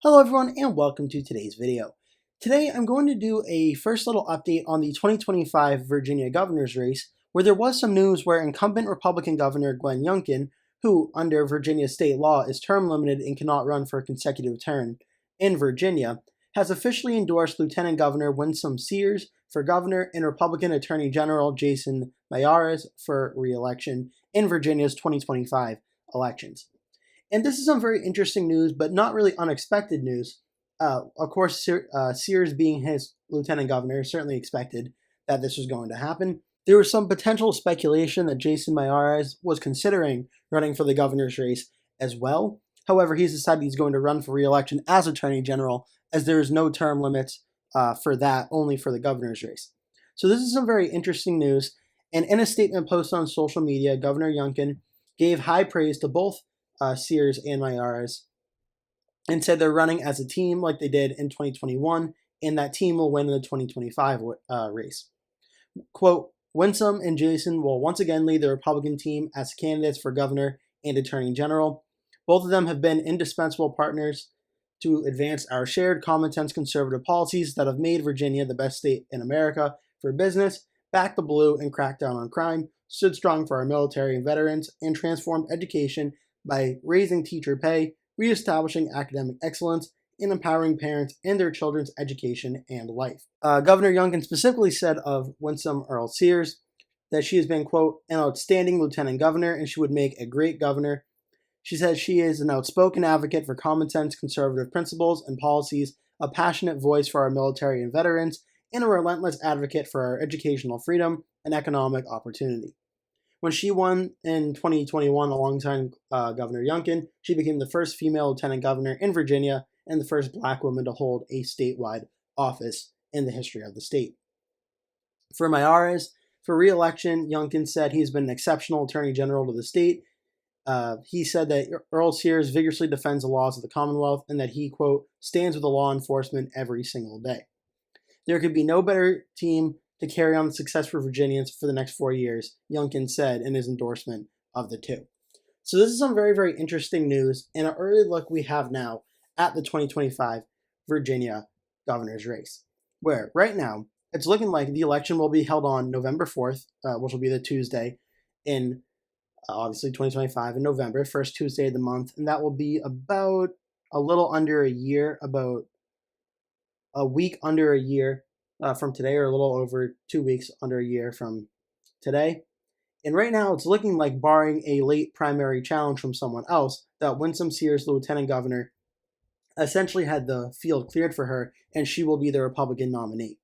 Hello everyone and welcome to today's video. Today I'm going to do a first little update on the 2025 Virginia governor's race, where there was some news where incumbent Republican Governor Glenn Youngkin, who under Virginia state law is term limited and cannot run for a consecutive term in Virginia, has officially endorsed Lieutenant Governor Winsome Sears for governor and Republican Attorney General Jason Miyares for re-election in Virginia's 2025 elections. And this is some very interesting news, but not really unexpected news. Of course, Sears being his lieutenant governor, certainly expected that this was going to happen. There was some potential speculation that Jason Miyares was considering running for the governor's race as well. However, he's decided he's going to run for re-election as Attorney General, as there is no term limits for that, only for the governor's race. So this is some very interesting news. And in a statement posted on social media, Governor Youngkin gave high praise to both Sears and Miyares, and said they're running as a team like they did in 2021, and that team will win in the 2025 race. Quote, Winsome and Jason will once again lead the Republican team as candidates for governor and attorney general. Both of them have been indispensable partners to advance our shared common sense conservative policies that have made Virginia the best state in America for business, backed the blue and cracked down on crime, stood strong for our military and veterans, and transformed education by raising teacher pay, reestablishing academic excellence, and empowering parents in their children's education and life. Governor Youngkin specifically said of Winsome Earl Sears that she has been, quote, an outstanding lieutenant governor and she would make a great governor. She says she is an outspoken advocate for common sense conservative principles and policies, a passionate voice for our military and veterans, and a relentless advocate for our educational freedom and economic opportunity. When she won in 2021 alongside Governor Youngkin, she became the first female lieutenant governor in Virginia and the first black woman to hold a statewide office in the history of the state. For Miyares, for re-election, Youngkin said he's been an exceptional attorney general to the state. He said that Earl Sears vigorously defends the laws of the Commonwealth and that he, quote, stands with the law enforcement every single day. There could be no better team to carry on the success for Virginians for the next 4 years, Youngkin said in his endorsement of the two. So this is some very, very interesting news and an early look we have now at the 2025 Virginia governor's race, where right now it's looking like the election will be held on November 4th, which will be the Tuesday in obviously 2025 in November, first Tuesday of the month, and that will be about a little under a year, about a week under a year from today, or a little over 2 weeks under a year from today. And right now it's looking like, barring a late primary challenge from someone else, that Winsome Sears, the lieutenant governor, essentially had the field cleared for her and she will be the Republican nominee.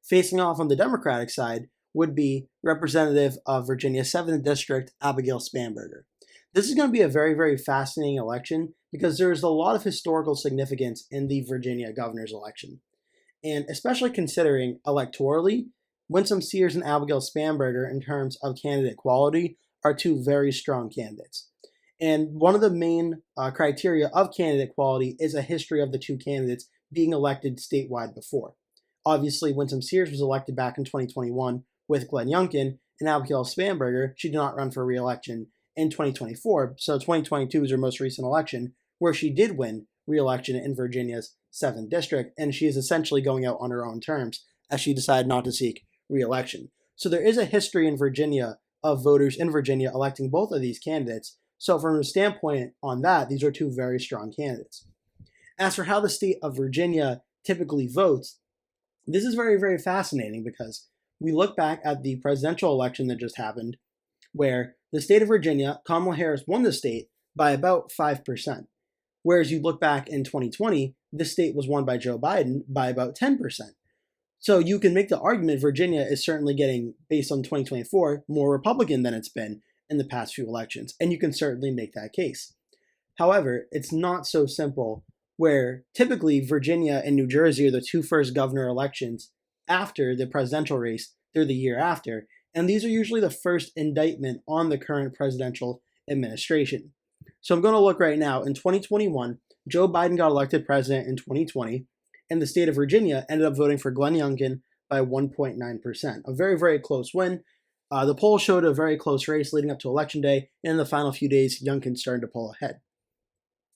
Facing off on the Democratic side would be Representative of Virginia's 7th District, Abigail Spanberger. This is going to be a very, very fascinating election because there is a lot of historical significance in the Virginia governor's election. And especially considering electorally, Winsome Sears and Abigail Spanberger, in terms of candidate quality, are two very strong candidates. And one of the main criteria of candidate quality is a history of the two candidates being elected statewide before. Obviously, Winsome Sears was elected back in 2021 with Glenn Youngkin, and Abigail Spanberger, she did not run for re-election in 2024, so 2022 is her most recent election, where she did win re-election in Virginia's 7th District, and she is essentially going out on her own terms as she decided not to seek re-election. So there is a history in Virginia of voters in Virginia electing both of these candidates. So from a standpoint on that, these are two very strong candidates. As for how the state of Virginia typically votes, this is very, very fascinating because we look back at the presidential election that just happened, where the state of Virginia, Kamala Harris won the state by about 5%. Whereas you look back in 2020, this state was won by Joe Biden by about 10%. So you can make the argument Virginia is certainly getting, based on 2024, more Republican than it's been in the past few elections. And you can certainly make that case. However, it's not so simple, where typically Virginia and New Jersey are the two first governor elections after the presidential race. They're the year after. And these are usually the first indictment on the current presidential administration. So I'm going to look right now. In 2021, Joe Biden got elected president in 2020, and the state of Virginia ended up voting for Glenn Youngkin by 1.9%. A very, very close win. The poll showed a very close race leading up to Election Day, and in the final few days, Youngkin started to pull ahead.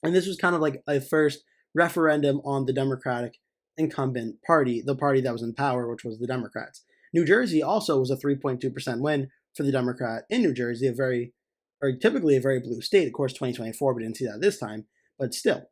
And this was kind of like a first referendum on the Democratic incumbent party, the party that was in power, which was the Democrats. New Jersey also was a 3.2% win for the Democrat in New Jersey, typically a very blue state. Of course, 2024, we didn't see that this time, but still.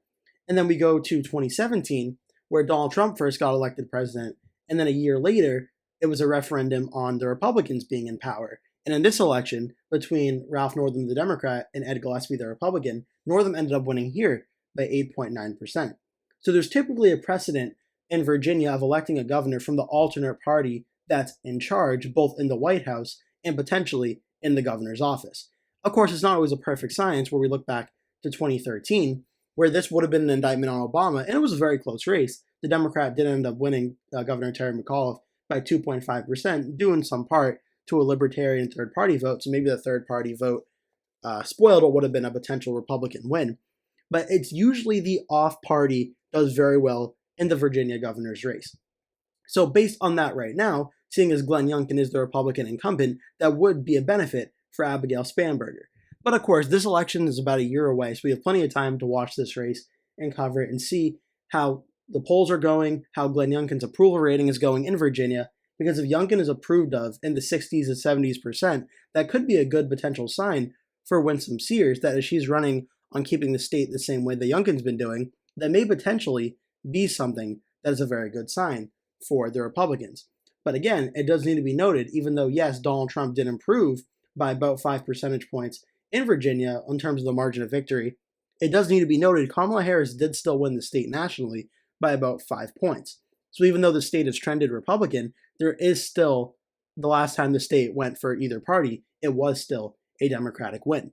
And then we go to 2017, where Donald Trump first got elected president, and then a year later, it was a referendum on the Republicans being in power. And in this election, between Ralph Northam, the Democrat, and Ed Gillespie, the Republican, Northam ended up winning here by 8.9%. So there's typically a precedent in Virginia of electing a governor from the alternate party that's in charge, both in the White House and potentially in the governor's office. Of course, it's not always a perfect science where we look back to 2013, where this would have been an indictment on Obama, and it was a very close race. The Democrat did end up winning Governor Terry McAuliffe by 2.5%, due in some part to a libertarian third-party vote, so maybe the third-party vote spoiled what would have been a potential Republican win. But it's usually the off party does very well in the Virginia governor's race. So based on that right now, seeing as Glenn Youngkin is the Republican incumbent, that would be a benefit for Abigail Spanberger. But of course, this election is about a year away, so we have plenty of time to watch this race and cover it and see how the polls are going, how Glenn Youngkin's approval rating is going in Virginia, because if Youngkin is approved of in the 60s to 70%, that could be a good potential sign for Winsome Sears, that if she's running on keeping the state the same way that Youngkin's been doing, that may potentially be something that is a very good sign for the Republicans. But again, it does need to be noted, even though, yes, Donald Trump did improve by about 5 percentage points in Virginia in terms of the margin of victory, it does need to be noted Kamala Harris did still win the state nationally by about 5 points. So even though the state has trended Republican, there is still, the last time the state went for either party, it was still a Democratic win.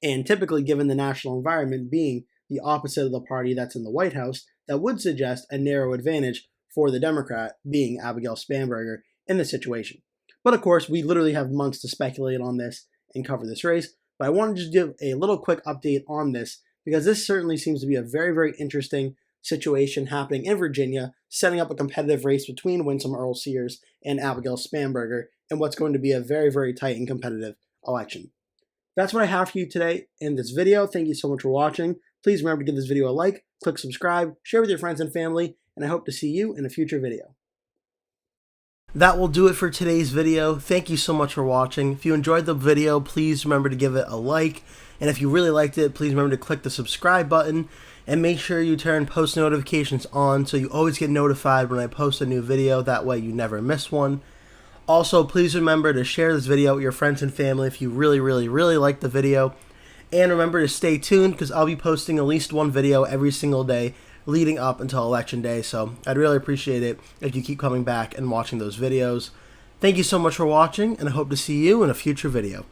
And typically, given the national environment being the opposite of the party that's in the White House, that would suggest a narrow advantage for the Democrat, being Abigail Spanberger, in this situation. But of course, we literally have months to speculate on this and cover this race. But I want to just give a little quick update on this, because this certainly seems to be a very, very interesting situation happening in Virginia, setting up a competitive race between Winsome Earl Sears and Abigail Spanberger in what's going to be a very, very tight and competitive election. That's what I have for you today in this video. Thank you so much for watching. Please remember to give this video a like, click subscribe, share with your friends and family, and I hope to see you in a future video. That will do it for today's video. Thank you so much for watching. If you enjoyed the video, please remember to give it a like. And if you really liked it, please remember to click the subscribe button and make sure you turn post notifications on so you always get notified when I post a new video. That way you never miss one. Also, please remember to share this video with your friends and family if you really, really, really like the video. And remember to stay tuned, because I'll be posting at least one video every single day leading up until Election Day. So I'd really appreciate it if you keep coming back and watching those videos. Thank you so much for watching, and I hope to see you in a future video.